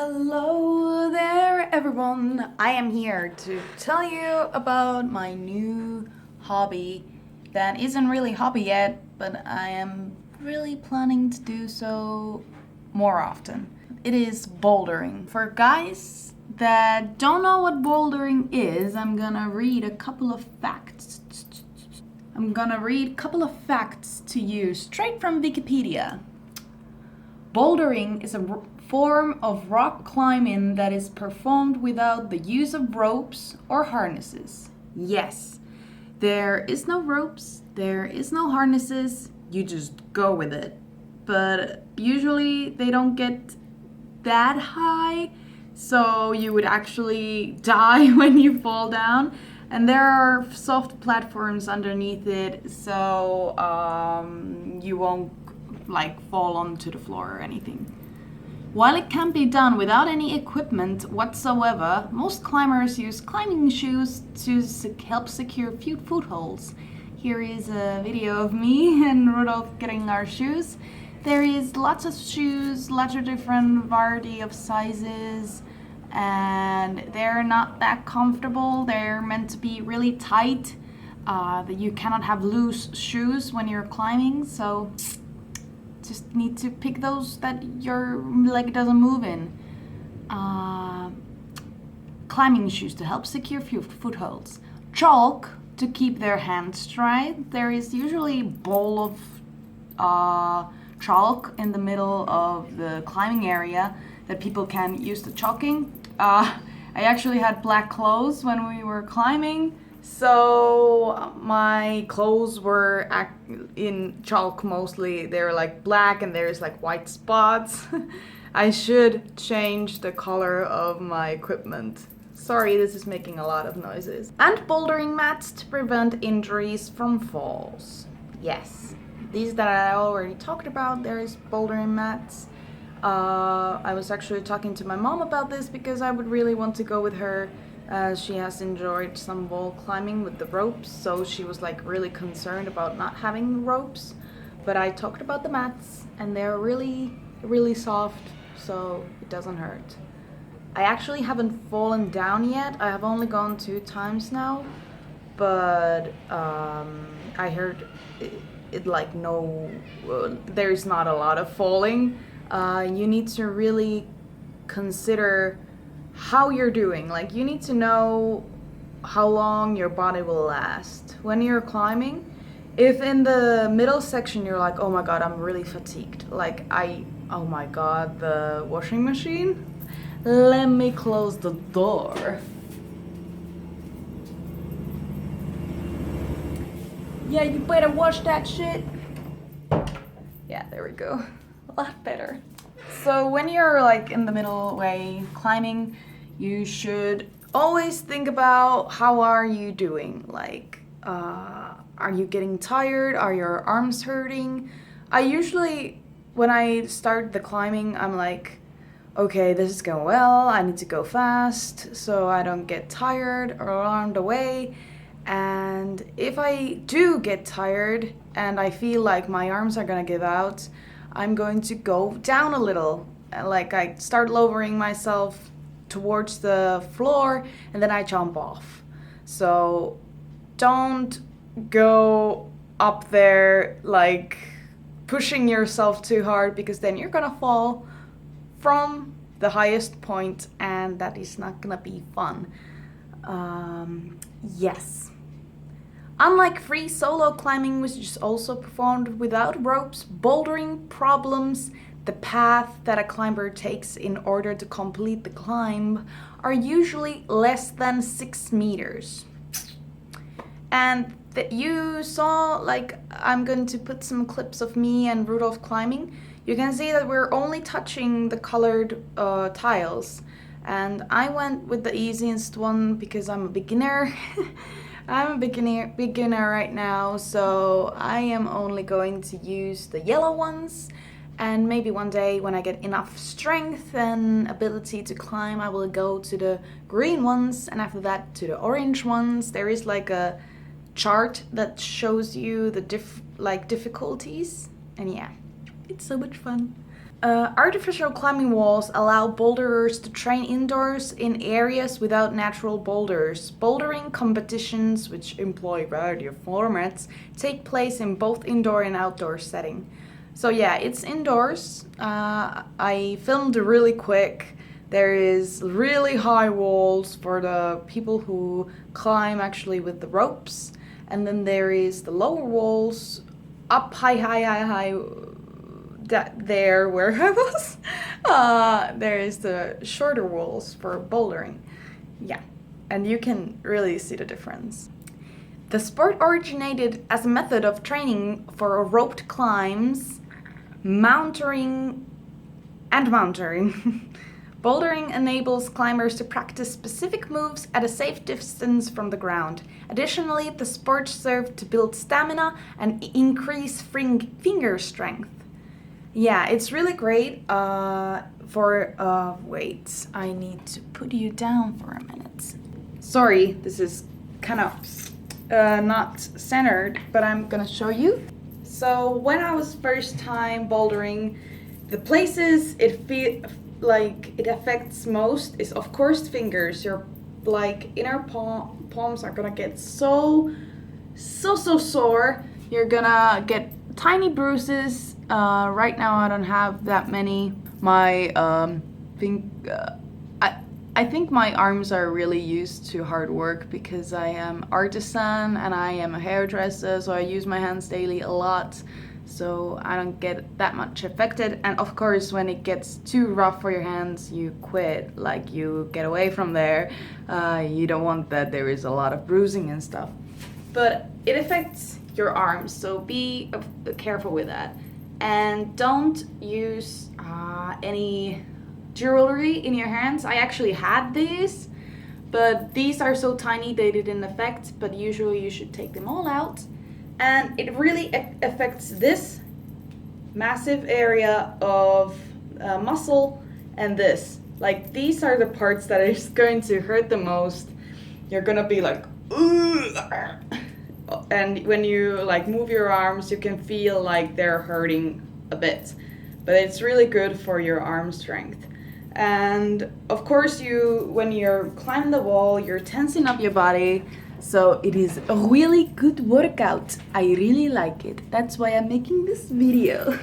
Hello there everyone! I am here to tell you about my new hobby that isn't really a hobby yet, but I am really planning to do so more often. It is bouldering. For guys that don't know what bouldering is, I'm gonna read a couple of facts. To you straight from Wikipedia. Bouldering is a form of rock climbing that is performed without the use of ropes or harnesses. Yes, there is no ropes, there is no harnesses, you just go with it. But usually they don't get that high, so you would actually die when you fall down. And there are soft platforms underneath it, so you won't fall onto the floor or anything. While it can be done without any equipment whatsoever, most climbers use climbing shoes to help secure footholds. Here is a video of me and Rudolf getting our shoes. There is lots of shoes, lots of different variety of sizes, and they're not that comfortable. They're meant to be really tight. That you cannot have loose shoes when you're climbing, so just need to pick those that your leg doesn't move in. Climbing shoes to help secure footholds. Chalk to keep their hands dry. There is usually a bowl of chalk in the middle of the climbing area that people can use the chalking. I actually had black clothes when we were climbing, so my clothes were in chalk mostly. They're like black and there's like white spots. I should change the color of my equipment. Sorry, this is making a lot of noises. And bouldering mats to prevent injuries from falls. Yes, these that I already talked about, there is bouldering mats. I was actually talking to my mom about this because I would really want to go with her. She has enjoyed some wall climbing with the ropes, so she was like really concerned about not having ropes. But I talked about the mats and they're really, really soft, so it doesn't hurt. I actually haven't fallen down yet. I have only gone 2 times now, but I heard there's not a lot of falling. You need to really consider how you're doing. Like, you need to know how long your body will last when you're climbing. If in the middle section you're like, oh my god, I'm really fatigued, oh my god, the washing machine, let me close the door. Yeah, you better wash that shit. Yeah, there we go. A lot better. So when you're in the middle way climbing, you should always think about how are you doing. Are you getting tired? Are your arms hurting? I usually, when I start the climbing, I'm like, okay, this is going well. I need to go fast so I don't get tired along the way. And if I do get tired and I feel like my arms are gonna give out, I'm going to go down a little. I start lowering myself towards the floor and then I jump off. So don't go up there pushing yourself too hard, because then you're gonna fall from the highest point and that is not gonna be fun. Yes. Unlike free solo climbing, which is also performed without ropes, bouldering problems, the path that a climber takes in order to complete the climb, are usually less than 6 meters. And you saw, I'm going to put some clips of me and Rudolf climbing. You can see that we're only touching the colored tiles. And I went with the easiest one because I'm a beginner. I'm a beginner right now, so I am only going to use the yellow ones, and maybe one day when I get enough strength and ability to climb, I will go to the green ones, and after that to the orange ones. There is a chart that shows you the difficulties, and yeah, it's so much fun. Artificial climbing walls allow boulderers to train indoors in areas without natural boulders. Bouldering competitions, which employ a variety of formats, take place in both indoor and outdoor setting. So yeah, it's indoors. I filmed really quick. There is really high walls for the people who climb actually with the ropes. And then there is the lower walls up high there where I was. There is the shorter walls for bouldering. Yeah, and you can really see the difference. The sport originated as a method of training for roped climbs, mountering. Bouldering enables climbers to practice specific moves at a safe distance from the ground. Additionally, the sport served to build stamina and increase finger strength. Yeah, it's really great wait, I need to put you down for a minute. Sorry, this is kind of not centered, but I'm gonna show you. So when I was first time bouldering, the places it affects most is of course fingers. Your inner palms are gonna get so sore. You're gonna get tiny bruises. Right now I don't have that many. I think my arms are really used to hard work because I am artisan and I am a hairdresser, so I use my hands daily a lot. So I don't get that much affected. And of course, when it gets too rough for your hands, you quit. Like, you get away from there. You don't want that. There is a lot of bruising and stuff. But it affects your arms, so be careful with that. And don't use any jewelry in your hands. I actually had these, but these are so tiny they didn't affect, but usually you should take them all out. And it really affects this massive area of muscle and this. Like, these are the parts that is going to hurt the most. You're gonna be like, ugh. And when you like move your arms, you can feel like they're hurting a bit. But it's really good for your arm strength. And of course, when you're climbing the wall, you're tensing up your body. So it is a really good workout. I really like it. That's why I'm making this video.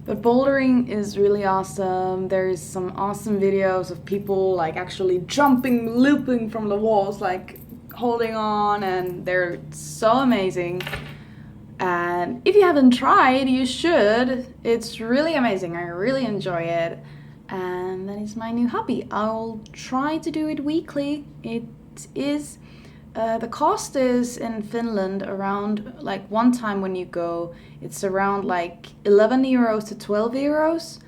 But bouldering is really awesome. There's some awesome videos of people like actually jumping, looping from the walls, like holding on, and they're so amazing. And if you haven't tried, you should. It's really amazing. I really enjoy it. And that is my new hobby. I'll try to do it weekly. It is the cost is in Finland around, like, one time when you go, it's around like 11 euros to 12 euros.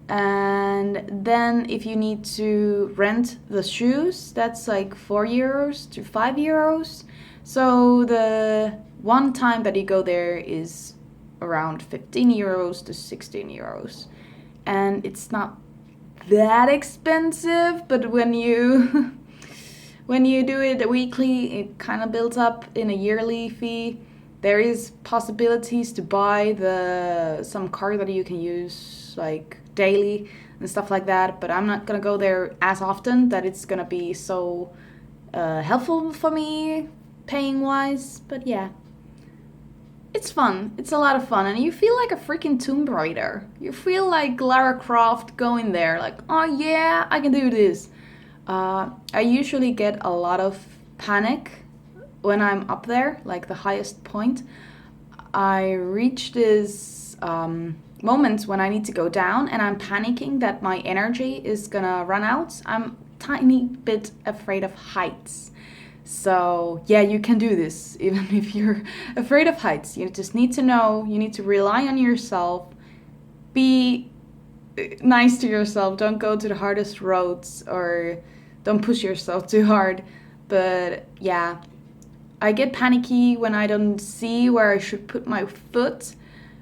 And then if you need to rent the shoes, that's like 4 euros to 5 euros. So the one time that you go there is around 15 euros to 16 euros. And it's not that expensive, but when you when you do it weekly, it kind of builds up in a yearly fee. There is possibilities to buy some card that you can use like daily and stuff like that, but I'm not gonna go there as often that it's gonna be so helpful for me paying wise. But yeah, it's fun. It's a lot of fun, and you feel like a freaking Tomb Raider. You feel like Lara Croft going there, like, oh yeah, I can do this. I usually get a lot of panic when I'm up there, like the highest point. I reach this moments when I need to go down and I'm panicking that my energy is gonna run out. I'm tiny bit afraid of heights. So yeah, you can do this even if you're afraid of heights. You just need to know, you need to rely on yourself. Be nice to yourself. Don't go to the hardest roads or don't push yourself too hard. But yeah, I get panicky when I don't see where I should put my foot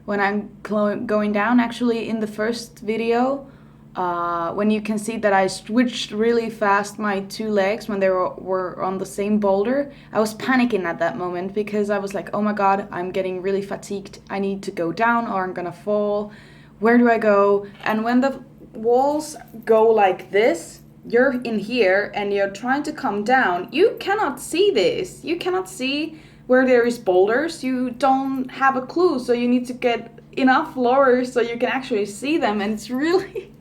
when I'm going down. Actually, in the first video, when you can see that I switched really fast my two legs when they were on the same boulder, I was panicking at that moment because I was like, oh my god, I'm getting really fatigued. I need to go down or I'm gonna fall. where do I go? And when the walls go like this, you're in here and you're trying to come down. You cannot see this. You cannot see where there is boulders. You don't have a clue, so you need to get enough lower so you can actually see them, and it's really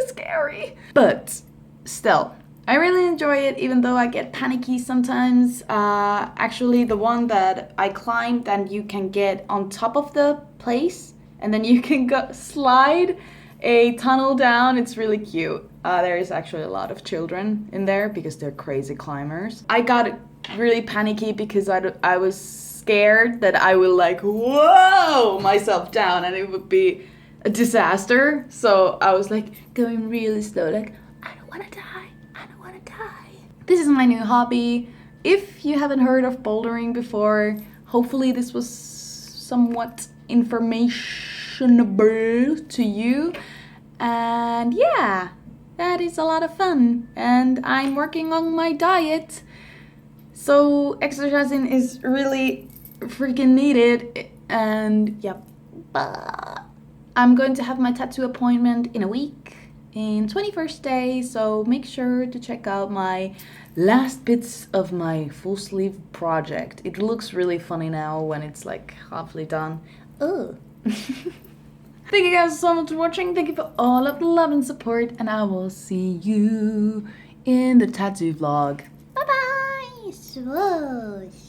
scary. But still, I really enjoy it, even though I get panicky sometimes. Actually, the one that I climbed and you can get on top of the place and then you can go slide a tunnel down. It's really cute. There is actually a lot of children in there because they're crazy climbers. I got really panicky because I was scared that I will like whoa myself down and it would be a disaster. So I was like going really slow, like I don't want to die. I don't want to die. This is my new hobby. If you haven't heard of bouldering before, hopefully this was somewhat informationable to you. And yeah, that is a lot of fun. And I'm working on my diet. So exercising is really freaking needed. And yep. I'm going to have my tattoo appointment in a week, in 21st day. So make sure to check out my last bits of my full sleeve project. It looks really funny now when it's like halfway done. Oh. Thank you guys so much for watching. Thank you for all of the love and support. And I will see you in the tattoo vlog. Bye bye. Swoosh.